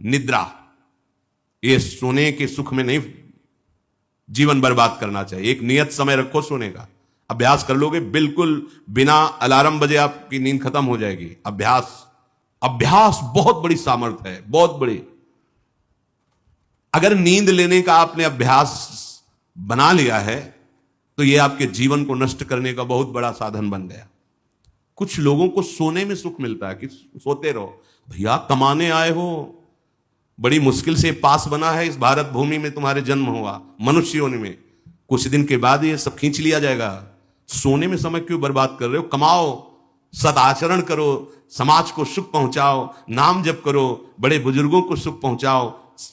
निद्रा, ये सोने के सुख में नहीं जीवन बर्बाद करना चाहिए। एक नियत समय रखो सोने का, अभ्यास कर लोगे, बिल्कुल बिना अलार्म बजे आपकी नींद खत्म हो जाएगी। अभ्यास बहुत बड़ी सामर्थ्य है, बहुत बड़ी। अगर नींद लेने का आपने अभ्यास बना लिया है तो यह आपके जीवन को नष्ट करने का बहुत बड़ा साधन बन गया। कुछ लोगों को सोने में सुख मिलता है कि सोते रहो। भैया कमाने आए हो, बड़ी मुश्किल से पास बना है इस भारत भूमि में, तुम्हारे जन्म हुआ मनुष्य योनि में, कुछ दिन के बाद ये सब खींच लिया जाएगा। सोने में समय क्यों बर्बाद कर रहे हो? कमाओ, सदाचरण करो, समाज को सुख पहुंचाओ, नाम जप करो, बड़े बुजुर्गों को सुख पहुंचाओ,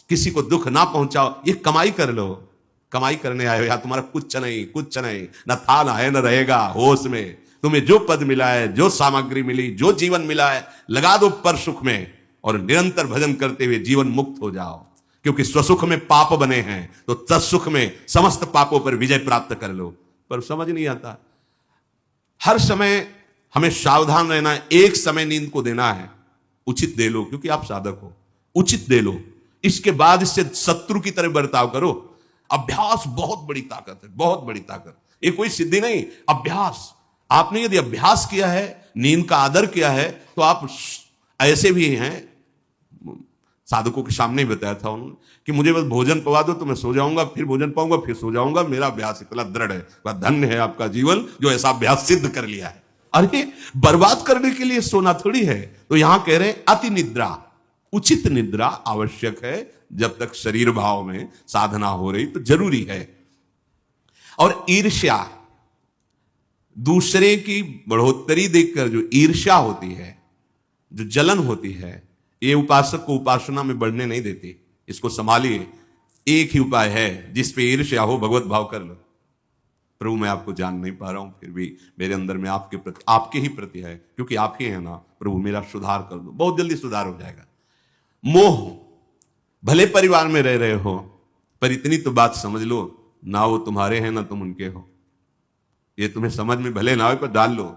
किसी को दुख ना पहुंचाओ। ये कमाई कर लो। कमाई करने आए हो या तुम्हारा कुछ नहीं, न था ना है न रहेगा। होश में तुम्हें जो पद मिला है, जो सामग्री मिली, जो जीवन मिला है, लगा दो पर सुख में और निरंतर भजन करते हुए जीवन मुक्त हो जाओ। क्योंकि स्वसुख में पाप बने हैं तो तत्सुख में समस्त पापों पर विजय प्राप्त कर लो। पर समझ नहीं आता। हर समय हमें सावधान रहना है। एक समय नींद को देना है, उचित दे लो, क्योंकि आप साधक हो, उचित दे लो। इसके बाद इससे शत्रु की तरह बर्ताव करो। अभ्यास बहुत बड़ी ताकत है, बहुत बड़ी ताकत। ये कोई सिद्धि नहीं, अभ्यास। आपने यदि अभ्यास किया है, नींद का आदर किया है, तो आप ऐसे भी हैं। साधकों के सामने ही बताया था उन्होंने कि मुझे बस भोजन पवा दो तो मैं सो जाऊंगा, फिर भोजन पाऊंगा, फिर सो जाऊंगा। मेरा अभ्यास इतना दृढ़ है। वह धन्य है आपका जीवन जो ऐसा अभ्यास सिद्ध कर लिया है। अरे बर्बाद करने के लिए सोना थोड़ी है। तो यहां कह रहे हैं अति निद्रा, उचित निद्रा आवश्यक है। जब तक शरीर भाव में साधना हो रही तो जरूरी है। और ईर्ष्या, दूसरे की बढ़ोतरी देखकर जो ईर्ष्या होती है, जो जलन होती है, ये उपासक को उपासना में बढ़ने नहीं देती। इसको संभालिए। एक ही उपाय है, जिस पे ईर्ष्या हो भगवत भाव कर लो। प्रभु मैं आपको जान नहीं पा रहा हूं, फिर भी मेरे अंदर में आपके प्रति, आपके ही प्रति है, क्योंकि आप ही है ना। प्रभु मेरा सुधार कर दो, बहुत जल्दी सुधार हो जाएगा। मोह, भले परिवार में रह रहे हो, पर इतनी तो बात समझ लो, ना वो तुम्हारे हैं ना तुम उनके हो। ये तुम्हें समझ में भले ना हो, पर डाल लो।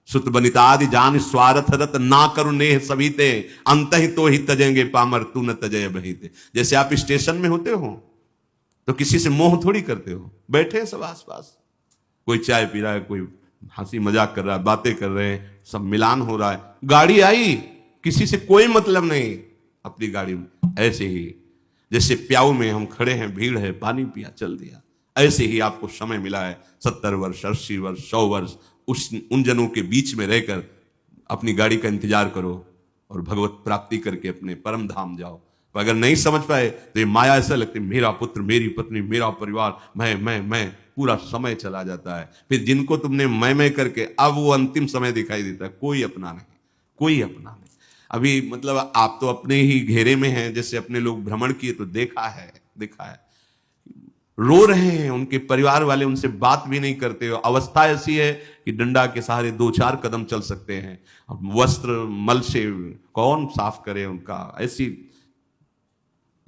सुत बनितादि जान स्वार्थ रत ना करू नेह सभीते, अंत ही तो ही तजेंगे पामर तू न तजय बहीते। जैसे आप स्टेशन में होते हो तो किसी से मोह थोड़ी करते हो। बैठे हैं सब आसपास, कोई चाय पी रहा है, कोई हंसी मजाक कर रहा है, बातें कर रहे हैं, सब मिलान हो रहा है। गाड़ी आई, किसी से कोई मतलब नहीं, अपनी गाड़ी में। ऐसे ही जैसे प्याऊ में हम खड़े हैं, भीड़ है, पानी पिया, चल दिया। ऐसे ही आपको समय मिला है 70 वर्ष, 80 वर्ष, 100 वर्ष, उन जनों के बीच में रहकर अपनी गाड़ी का इंतजार करो और भगवत प्राप्ति करके अपने परम धाम जाओ। अगर नहीं समझ पाए तो ये माया ऐसा लगती है, मेरा पुत्र, मेरी पत्नी, मेरा परिवार, मैं, पूरा समय चला जाता है। फिर जिनको तुमने मैं करके, अब वो अंतिम समय दिखाई देता है। कोई अपना नहीं, कोई अपना नहीं। अभी मतलब आप तो अपने ही घेरे में हैं। जैसे अपने लोग भ्रमण किए तो देखा है, रो रहे हैं, उनके परिवार वाले उनसे बात भी नहीं करते हो। अवस्था ऐसी है कि डंडा के सहारे 2-4 कदम चल सकते हैं। अब वस्त्र मल से कौन साफ करे उनका। ऐसी,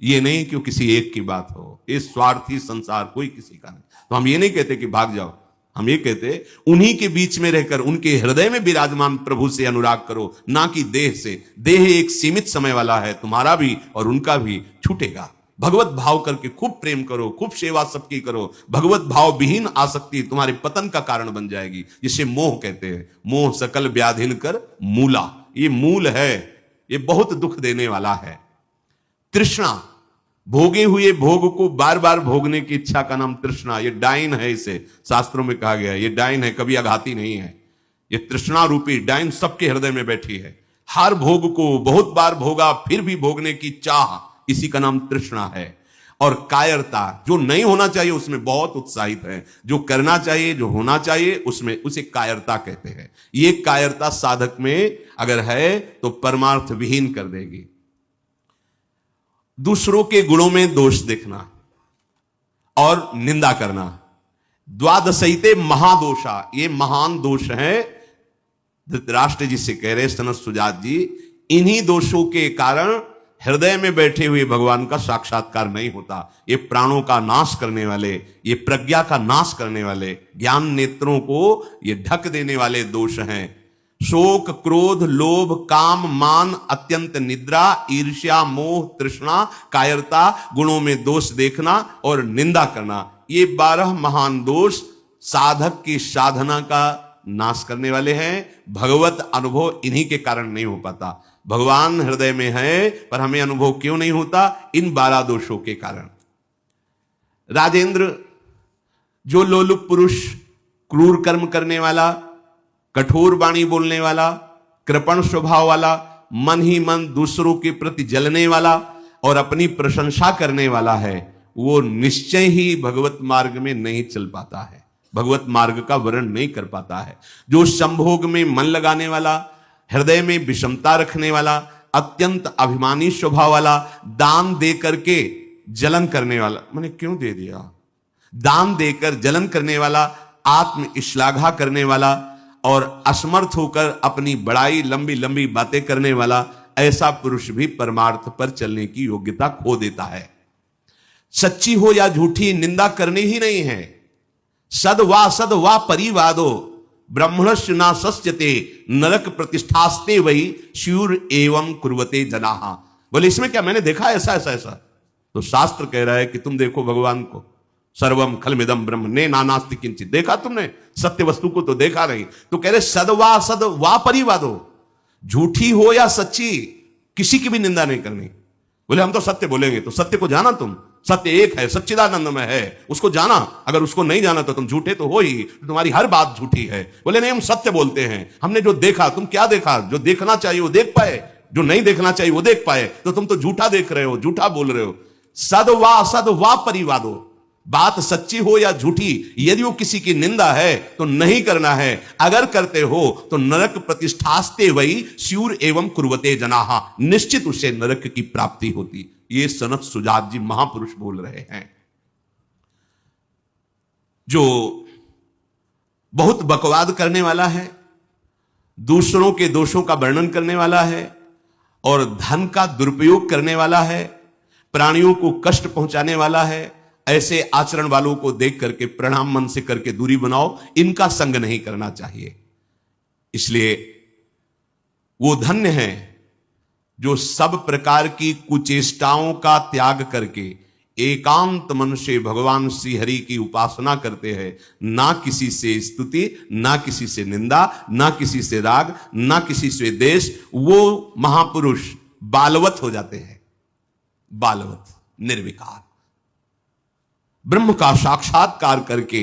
ये नहीं कि किसी एक की बात हो, ये स्वार्थी संसार कोई किसी का नहीं। तो हम ये नहीं कहते कि भाग जाओ, हम ये कहते उन्हीं के बीच में रहकर उनके हृदय में विराजमान प्रभु से अनुराग करो, ना कि देह से। देह एक सीमित समय वाला है, तुम्हारा भी और उनका भी छूटेगा। भगवत भाव करके खूब प्रेम करो, खूब सेवा सबकी करो। भगवत भाव विहीन आसक्ति तुम्हारे पतन का कारण बन जाएगी, जिसे मोह कहते हैं। मोह सकल व्याधिन कर मूला, ये मूल है, ये बहुत दुख देने वाला है। तृष्णा, भोगे हुए भोग को बार बार भोगने की इच्छा का नाम तृष्णा। ये डाइन है, इसे शास्त्रों में कहा गया है, ये डाइन है, कभी आघाती नहीं है। ये तृष्णा रूपी डाइन सबके हृदय में बैठी है। हर भोग को बहुत बार भोगा फिर भी भोगने की चाह, इसी का नाम तृष्णा है। और कायरता, जो नहीं होना चाहिए उसमें बहुत उत्साहित है, जो करना चाहिए, जो होना चाहिए उसमें, उसे कायरता कहते हैं। ये कायरता साधक में अगर है तो परमार्थ विहीन कर देगी। दूसरों के गुणों में दोष देखना और निंदा करना, द्वादशैते महादोषा, ये महान दोष है। धृतराष्ट्र जी से कह रहे सनत सुजात जी, इन्हीं दोषों के कारण हृदय में बैठे हुए भगवान का साक्षात्कार नहीं होता। ये प्राणों का नाश करने वाले, ये प्रज्ञा का नाश करने वाले, ज्ञान नेत्रों को ये ढक देने वाले दोष हैं। शोक, क्रोध, लोभ, काम, मान, अत्यंत निद्रा, ईर्ष्या, मोह, तृष्णा, कायरता, गुणों में दोष देखना और निंदा करना, ये 12 महान दोष साधक की साधना का नाश करने वाले हैं। भगवत अनुभव इन्हीं के कारण नहीं हो पाता। भगवान हृदय में है पर हमें अनुभव क्यों नहीं होता? इन 12 दोषों के कारण। राजेंद्र, जो लोलुप पुरुष, क्रूर कर्म करने वाला, कठोर वाणी बोलने वाला, कृपण स्वभाव वाला, मन ही मन दूसरों के प्रति जलने वाला और अपनी प्रशंसा करने वाला है, वो निश्चय ही भगवत मार्ग में नहीं चल पाता है, भगवत मार्ग का वर्ण नहीं कर पाता है। जो संभोग में मन लगाने वाला, हृदय में विषमता रखने वाला, अत्यंत अभिमानी स्वभाव वाला, दान दे करके जलन करने वाला, मैंने क्यों दे दिया, दान देकर जलन करने वाला, आत्म श्लाघा करने वाला और असमर्थ होकर अपनी बड़ाई लंबी लंबी बातें करने वाला, ऐसा पुरुष भी परमार्थ पर चलने की योग्यता खो देता है। सच्ची हो या झूठी, निंदा करनी ही नहीं है। सद वा परिवादो ब्रह्मणस्य ना सस्यते नरक प्रतिष्ठास्ते वही शूर एवं कुर्वते जनाहा। बोले इसमें क्या, मैंने देखा ऐसा ऐसा ऐसा? तो शास्त्र कह रहा है कि तुम देखो भगवान को, सर्वम खलमिदम ब्रह्म ने नानास्ति किंचित, देखा तुमने? सत्य वस्तु को तो देखा नहीं। तो कह रहे सद वा परिवादो, झूठी हो या सच्ची, किसी की भी निंदा नहीं करनी। बोले हम तो सत्य बोलेंगे, तो सत्य को जाना तुम, सत्य एक है, सच्चिदानंद में है, उसको जाना। अगर उसको नहीं जाना तो तुम झूठे तो हो ही, तुम्हारी हर बात झूठी है। बोले नहीं, हम सत्य बोलते हैं, हमने जो देखा। तुम क्या देखा? जो देखना चाहिए वो देख पाए, जो नहीं देखना चाहिए वो देख पाए, तो तुम तो झूठा देख रहे हो, झूठा बोल रहे हो। सद वा परिवादो, बात सच्ची हो या झूठी, यदि वो किसी की निंदा है तो नहीं करना है। अगर करते हो तो नरक प्रतिष्ठास्ते वही स्यूर एवं कुर्वते जनाहा, निश्चित उसे नरक की प्राप्ति होती। ये सनत सुजात जी महापुरुष बोल रहे हैं, जो बहुत बकवाद करने वाला है, दूसरों के दोषों का वर्णन करने वाला है और धन का दुरुपयोग करने वाला है, प्राणियों को कष्ट पहुंचाने वाला है। ऐसे आचरण वालों को देख करके प्रणाम मन से करके दूरी बनाओ, इनका संग नहीं करना चाहिए। इसलिए वो धन्य है जो सब प्रकार की कुचेष्टाओं का त्याग करके एकांत मन से भगवान श्री हरि की उपासना करते हैं। ना किसी से स्तुति, ना किसी से निंदा, ना किसी से राग, ना किसी से द्वेष। वो महापुरुष बालवत हो जाते हैं, बालवत, निर्विकार, ब्रह्म का साक्षात्कार करके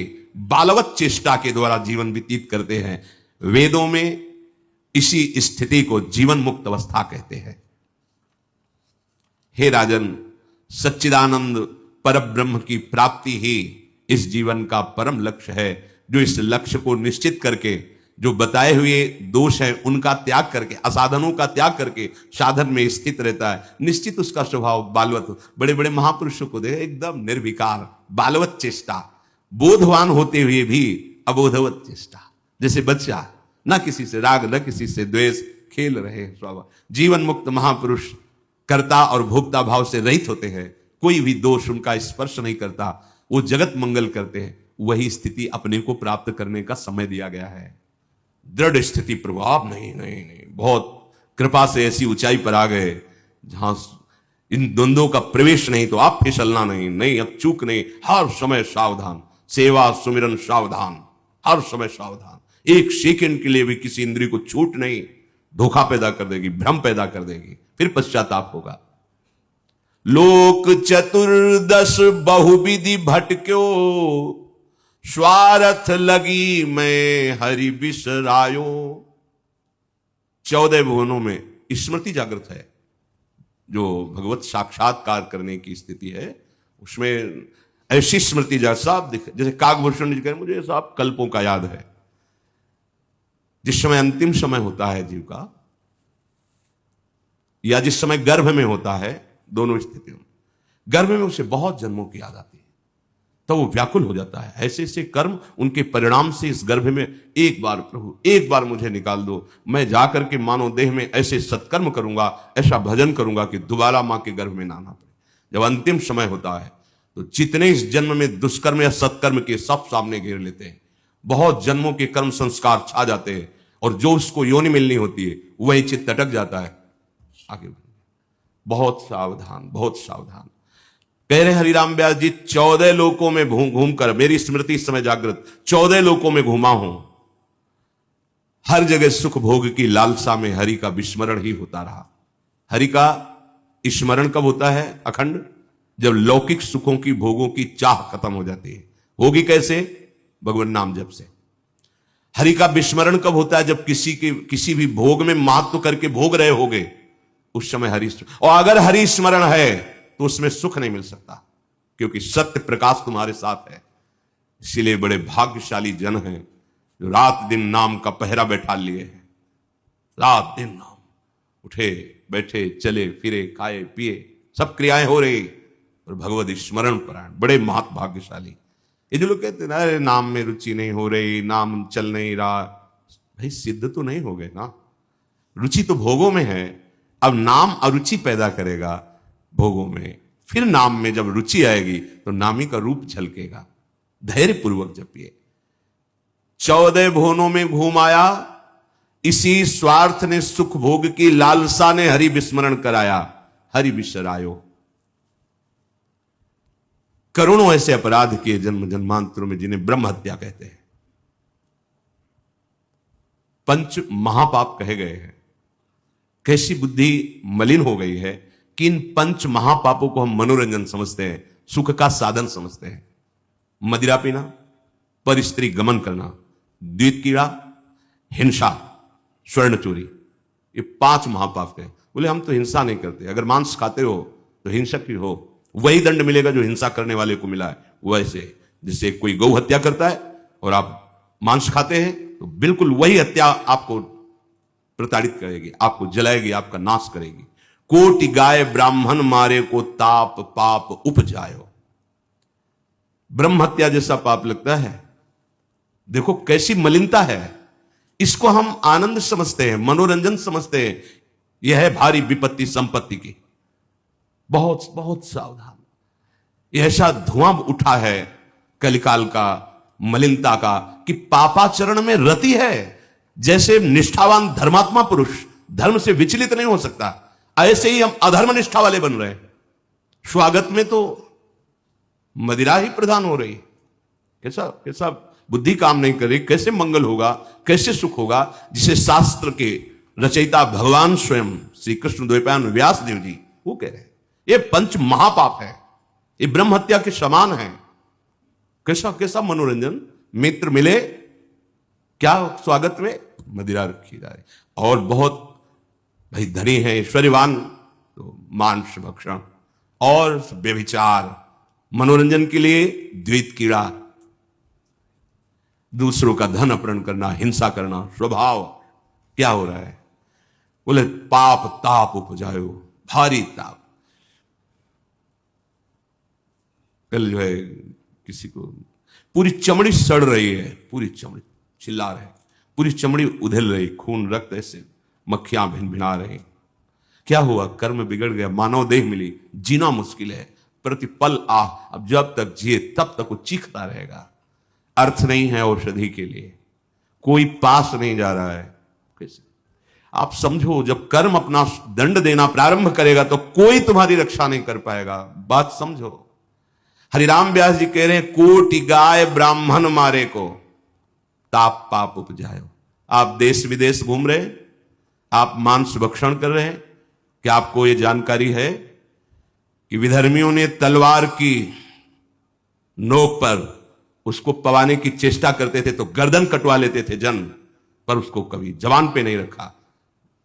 बालवत चेष्टा के द्वारा जीवन व्यतीत करते हैं। वेदों में इसी स्थिति को जीवन मुक्त अवस्था कहते हैं। हे राजन, सच्चिदानंद परब्रह्म की प्राप्ति ही इस जीवन का परम लक्ष्य है। जो इस लक्ष्य को निश्चित करके जो बताए हुए दोष हैं उनका त्याग करके, असाधनों का त्याग करके साधन में स्थित रहता है, निश्चित उसका स्वभाव बालवत। बड़े बड़े महापुरुषों को देखे एकदम निर्विकार, बालवत चेष्टा, बोधवान होते हुए भी अबोधवत चेष्टा, जैसे बच्चा, ना किसी से राग, न किसी से द्वेष, खेल रहे स्वभाव। जीवन मुक्त महापुरुष कर्ता और भोक्ता भाव से रहित होते हैं, कोई भी दोष उनका स्पर्श नहीं करता, वो जगत मंगल करते हैं। वही स्थिति अपने को प्राप्त करने का समय दिया गया है। दृढ़ स्थिति प्रभाव नहीं नहीं नहीं, बहुत कृपा से ऐसी ऊंचाई पर आ गए जहां इन द्वंद्वों का प्रवेश नहीं, तो आप फिसलना नहीं, नहीं अब चूक नहीं, हर समय सावधान, सेवा सुमिरन सावधान, हर समय सावधान। एक सेकंड के लिए भी किसी इंद्रिय को छूट नहीं, धोखा पैदा कर देगी, भ्रम पैदा कर देगी, फिर पश्चाताप होगा। लोक चतुर्दश बहुविधि भटक्यो, स्वार्थ लगी मैं हरि बिसरायो। 14 भुवनों में स्मृति जागृत है, जो भगवत साक्षात्कार करने की स्थिति है, उसमें ऐसी स्मृति साफ दिखे। जैसे काकभूषण जी कह, मुझे साफ कल्पों का याद है, जिस समय अंतिम समय होता है जीव का, या जिस समय गर्भ में होता है, दोनों स्थितियों में, गर्भ में उसे बहुत जन्मों की याद आती है, तो वो व्याकुल हो जाता है। ऐसे ऐसे कर्म उनके परिणाम से इस गर्भ में, एक बार प्रभु एक बार मुझे निकाल दो, मैं जाकर के मानव देह में ऐसे सत्कर्म करूंगा, ऐसा भजन करूंगा कि दोबारा मां के गर्भ में ना आना पड़े। जब अंतिम समय होता है तो जितने इस जन्म में दुष्कर्म या सत्कर्म के सब सामने घेर लेते हैं, बहुत जन्मों के कर्म संस्कार छा जाते हैं, और जो उसको योनि मिलनी होती है वही चित्त अटक जाता है आगे। बहुत सावधान, बहुत सावधान। कह रहे हरिराम व्यास जी, 14 लोकों में घूम कर मेरी स्मृति इस समय जागृत, 14 लोकों में घूमा हूं, हर जगह सुख भोग की लालसा में हरि का विस्मरण ही होता रहा। हरि का स्मरण कब होता है अखंड? जब लौकिक सुखों की भोगों की चाह खत्म हो जाती है। होगी कैसे? भगवान नाम जप से। हरि का विस्मरण कब होता है? जब किसी भी भोग में महत्व करके भोग रहे होगे, उस समय हरि, और अगर हरि स्मरण है तो उसमें सुख नहीं मिल सकता, क्योंकि सत्य प्रकाश तुम्हारे साथ है। इसीलिए बड़े भाग्यशाली जन हैं जो रात दिन नाम का पहरा बैठा लिए हैं। रात दिन नाम, उठे बैठे चले फिरे खाए पिए सब क्रियाएं हो रही, और भगवत स्मरण परायण, बड़े महत भाग्यशाली। ये जो लोग कहते हैं ना, अरे नाम में रुचि नहीं हो रही, नाम चल नहीं रहा, भाई सिद्ध तो नहीं हो गए ना। रुचि तो भोगों में है, अब नाम अरुचि पैदा करेगा भोगों में, फिर नाम में जब रुचि आएगी तो नामी का रूप झलकेगा। धैर्य पूर्वक जपिए। 14 भुवनों में घूम आया, इसी स्वार्थ ने सुख भोग की लालसा ने हरि विस्मरण कराया। हरि बिसरायो। करोड़ों ऐसे अपराध किए जन्म जन्मांतरों में, जिन्हें ब्रह्म हत्या कहते हैं, पंच महापाप कहे गए हैं। कैसी बुद्धि मलिन हो गई है कि इन पंच महापापों को हम मनोरंजन समझते हैं, सुख का साधन समझते हैं। मदिरा पीना, पर स्त्री गमन करना, द्वित कीड़ा, हिंसा, स्वर्ण चोरी, ये 5 महापाप हैं। बोले हम तो हिंसा नहीं करते। अगर मांस खाते हो तो हिंसक ही हो, वही दंड मिलेगा जो हिंसा करने वाले को मिला है। वैसे जैसे कोई गौ हत्या करता है और आप मांस खाते हैं, तो बिल्कुल वही हत्या आपको प्रताड़ित करेगी, आपको जलाएगी, आपका नाश करेगी। कोटि गाय ब्राह्मण मारे को ताप पाप उपजायो। ब्रह्म हत्या जैसा पाप लगता है। देखो कैसी मलिनता है। इसको हम आनंद समझते हैं, मनोरंजन समझते हैं। यह है भारी विपत्ति संपत्ति की। बहुत बहुत सावधान। यह ऐसा धुआं उठा है कलिकाल का, मलिनता का, कि पापाचरण में रति है। जैसे निष्ठावान धर्मात्मा पुरुष धर्म से विचलित नहीं हो सकता, ऐसे ही हम अधर्म निष्ठा वाले बन रहे हैं। स्वागत में तो मदिरा ही प्रदान हो रही। कैसा कैसा बुद्धि काम नहीं कर रही। कैसे मंगल होगा, कैसे सुख होगा, जिसे शास्त्र के रचयिता भगवान स्वयं श्री कृष्ण द्वैपायन व्यास देव जी वो कह रहे हैं। ये पंच महापाप है, ये ब्रह्म हत्या के समान है। कैसा कैसा मनोरंजन। मित्र मिले, क्या स्वागत में मदिरा रखी जा रही। और बहुत भाई धनी है, ऐश्वर्यवान, तो मांस भक्षण और व्यभिचार, मनोरंजन के लिए द्वित कीड़ा, दूसरों का धन अपहरण करना, हिंसा करना स्वभाव। क्या हो रहा है? बोले पाप ताप उपजायो, भारी ताप। कल जो है किसी को पूरी चमड़ी सड़ रही है, पूरी चमड़ी चिल्ला रहे, पूरी चमड़ी उधल रही, खून रक्त ऐसे मक्खियां भिन भिना रही। क्या हुआ? कर्म बिगड़ गया, मानव देह मिली, जीना मुश्किल है, प्रतिपल आह। अब जब तक जिए तब तक वो चीखता रहेगा। अर्थ नहीं है औषधि के लिए, कोई पास नहीं जा रहा है। कैसे आप समझो, जब कर्म अपना दंड देना प्रारंभ करेगा तो कोई तुम्हारी रक्षा नहीं कर पाएगा। बात समझो। हरिराम व्यास जी कह रहे हैं, कोटि गाय ब्राह्मण मारे को ताप पाप उपजायो। आप देश विदेश घूम रहे हैं, आप मांस भक्षण कर रहे हैं, क्या आपको यह जानकारी है कि विधर्मियों ने तलवार की नोक पर उसको पवाने की चेष्टा करते थे तो गर्दन कटवा लेते थे जन, पर उसको कभी जवान पे नहीं रखा,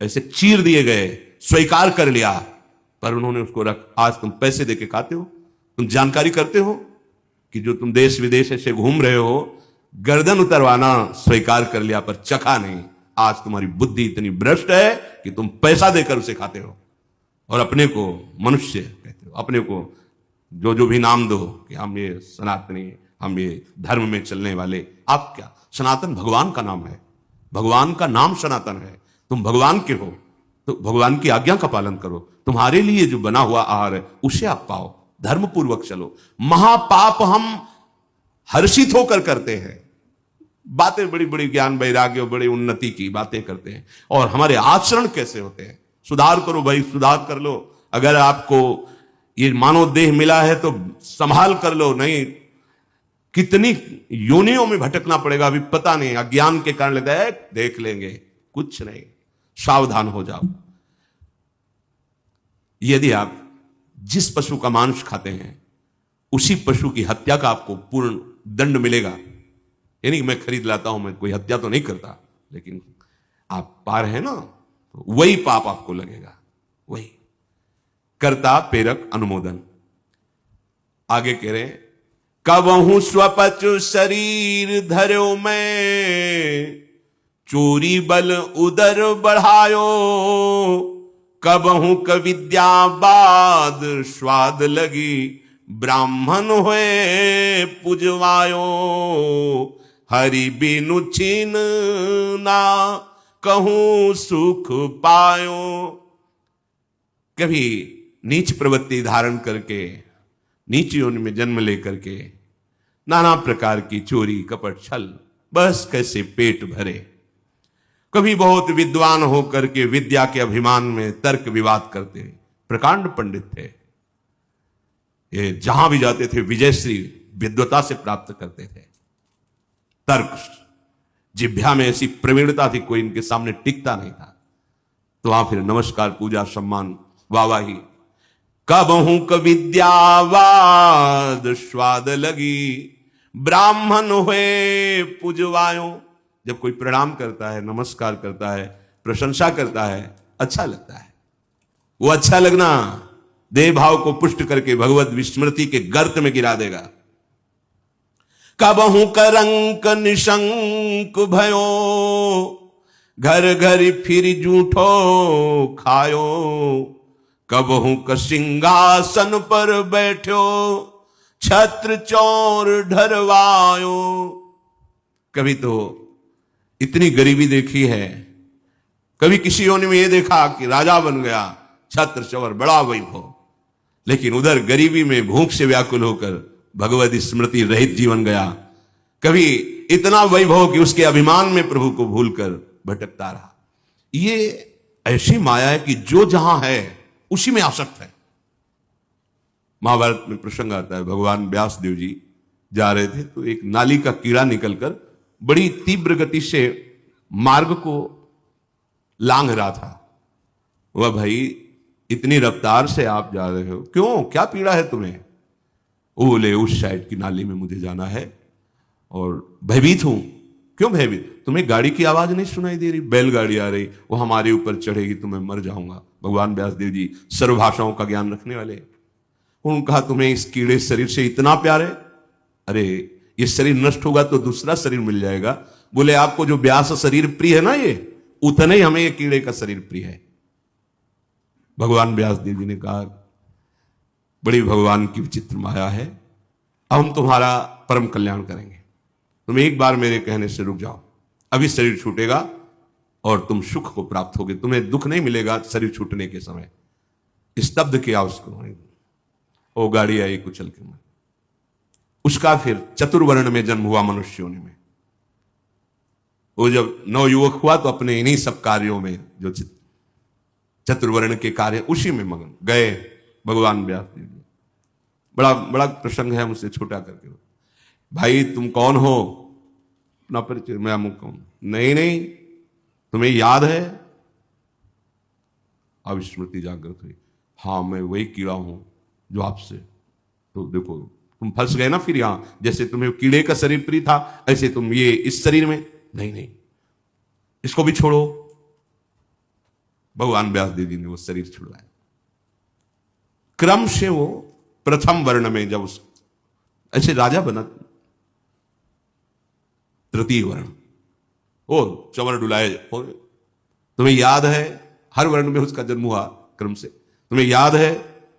ऐसे चीर दिए गए, स्वीकार कर लिया, पर उन्होंने उसको रख। आज तुम पैसे देके खाते हो, तुम जानकारी करते हो कि जो तुम देश विदेश ऐसे घूम रहे हो, गर्दन उतरवाना स्वीकार कर लिया पर चखा नहीं। आज तुम्हारी बुद्धि इतनी भ्रष्ट है कि तुम पैसा देकर उसे खाते हो और अपने को मनुष्य कहते हो, अपने को जो भी नाम दो कि हम ये सनातनी, हम ये धर्म में चलने वाले। आप क्या? सनातन भगवान का नाम है, भगवान का नाम सनातन है। तुम भगवान के हो तो भगवान की आज्ञा का पालन करो। तुम्हारे लिए जो बना हुआ आहार है उसे आप पाओ, धर्म पूर्वक चलो। महापाप हम हर्षित होकर करते हैं, बातें बड़ी बड़ी ज्ञान वैराग्य बड़ी उन्नति की बातें करते हैं, और हमारे आचरण कैसे होते हैं। सुधार करो भाई, सुधार कर लो। अगर आपको ये मानव देह मिला है तो संभाल कर लो, नहीं कितनी योनियों में भटकना पड़ेगा अभी पता नहीं। अज्ञान के कारण लगता है देख लेंगे, कुछ नहीं, सावधान हो जाओ। यदि आप जिस पशु का मांस खाते हैं उसी पशु की हत्या का आपको पूर्ण दंड मिलेगा। यानी कि मैं खरीद लाता हूं, मैं कोई हत्या तो नहीं करता, लेकिन आप पा रहे हैं ना, तो वही पाप आपको लगेगा, वही। कर्ता प्रेरक अनुमोदन। आगे कह रहे हैं, कबहू स्वपचु शरीर धर्यो मैं, चोरी बल उदर बढ़ायो, कबहू कविद्या बाद स्वाद लगी, ब्राह्मण हुए पुजवायो, हरि बिनु छीन ना कहूं सुख पायो। कभी नीच प्रवृत्ति धारण करके, नीच योनि में जन्म लेकर के नाना प्रकार की चोरी कपट छल, बस कैसे पेट भरे। कभी बहुत विद्वान होकर के विद्या के अभिमान में तर्क विवाद करते, प्रकांड पंडित थे, ये जहां भी जाते थे विजयश्री विद्वता से प्राप्त करते थे। तर्क जिभ्या में ऐसी प्रवीणता थी, कोई इनके सामने टिकता नहीं था। तो वहां फिर नमस्कार पूजा सम्मान वाहवाही। कबहू कविद्यावाद स्वाद लगी, ब्राह्मण हुए पुजवायो। जब कोई प्रणाम करता है, नमस्कार करता है, प्रशंसा करता है, अच्छा लगता है। वो अच्छा लगना देह भाव को पुष्ट करके भगवत विस्मृति के गर्त में गिरा देगा। कबहू करंक निशंक भयो, घर घर फिर जूठो खायो, कबहू का सिंहासन पर बैठो, छत्र चौर ढरवायो। कभी तो इतनी गरीबी देखी है, कभी किसी योनि में ये देखा कि राजा बन गया, छत्र चौर बड़ा वैभव, लेकिन उधर गरीबी में भूख से व्याकुल होकर भगवत स्मृति रहित जीवन गया। कभी इतना वैभव कि उसके अभिमान में प्रभु को भूलकर भटकता रहा। ये ऐसी माया है कि जो जहां है उसी में आसक्त है। महाभारत में प्रसंग आता है, भगवान व्यास देव जी जा रहे थे तो एक नाली का कीड़ा निकलकर बड़ी तीव्र गति से मार्ग को लांघ रहा था। वह भाई इतनी रफ्तार से आप जा रहे हो, क्यों, क्या पीड़ा है तुम्हें? बोले उस साइड की नाली में मुझे जाना है और भयभीत हूं। क्यों भयभीत? तुम्हें गाड़ी की आवाज नहीं सुनाई दे रही? बैलगाड़ी आ रही, वो हमारे ऊपर चढ़ेगी तो मैं मर जाऊंगा। भगवान व्यास देव जी सर्वभाषाओं का ज्ञान रखने वाले, उन्होंने कहा तुम्हें इस कीड़े शरीर से इतना प्यार है? अरे ये शरीर नष्ट होगा तो दूसरा शरीर मिल जाएगा। बोले आपको जो व्यास शरीर प्रिय है ना, ये उतना ही हमें ये कीड़े का शरीर प्रिय है। भगवान व्यास देव जी ने कहा बड़ी भगवान की विचित्र माया है, अब हम तुम्हारा परम कल्याण करेंगे। तुम एक बार मेरे कहने से रुक जाओ, अभी शरीर छूटेगा और तुम सुख को प्राप्त होगे, तुम्हें दुख नहीं मिलेगा शरीर छूटने के समय। स्तब्ध किया उसको, वो गाड़ी आई कुचल के। उसका फिर चतुर्वर्ण में जन्म हुआ मनुष्य योनि में। वो जब नवयुवक हुआ तो अपने इन्हीं सब कार्यों में, जो चतुर्वर्ण के कार्य, उसी में मगन गए भगवान व्यास देव जी। बड़ा बड़ा प्रसंग है, मुझसे छोटा करके। भाई तुम कौन हो? ना परिचय, मैं अमुक कौन? नहीं नहीं, तुम्हें याद है? अब स्मृति जागृत हुई, हाँ मैं वही कीड़ा हूं जो आपसे, तो देखो तुम फंस गए ना फिर यहां। जैसे तुम्हें कीड़े का शरीर प्रिय था, ऐसे तुम ये इस शरीर में नहीं नहीं, इसको भी छोड़ो। भगवान व्यास देव जी ने वो शरीर छुड़वाया। क्रम से वो प्रथम वर्ण में जब उस ऐसे राजा बना, तृतीय वर्ण, ओ चवर डुलाए। तुम्हें याद है? हर वर्ण में उसका जन्म हुआ क्रम से। तुम्हें याद है?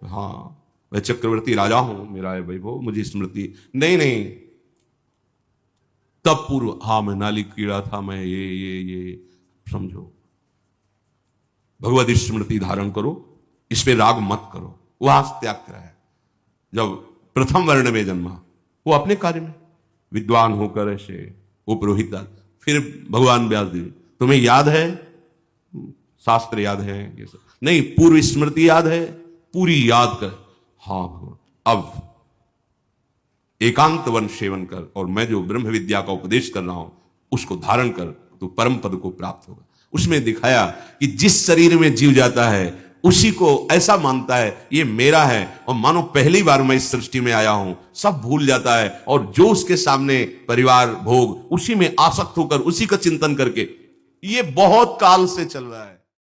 हाँ मैं चक्रवर्ती राजा हूं, मेरा है वैभव, मुझे स्मृति नहीं नहीं। तब पूर्व, हाँ मैं नाली कीड़ा था, मैं ये समझो। भगवत स्मृति धारण करो, इस पे राग मत करो। वहां त्याग कराया। जब प्रथम वर्ण में जन्मा, वो अपने कार्य में विद्वान होकर ऐसे वो पुरोहित फिर भगवान व्यास जी, तुम्हें याद है, शास्त्र याद है, ये सब नहीं, पूर्व स्मृति याद है, पूरी याद कर। हाँ भगवान, अब एकांत वन सेवन कर और मैं जो ब्रह्म विद्या का उपदेश कर रहा हूं उसको धारण कर, तो परम पद को प्राप्त होगा। उसमें दिखाया कि जिस शरीर में जीव जाता है उसी को ऐसा मानता है ये मेरा है, और मानो पहली बार मैं इस सृष्टि में आया हूं, सब भूल जाता है और जो उसके सामने परिवार भोग उसी में आसक्त होकर उसी का चिंतन करके, ये बहुत काल से चल रहा है।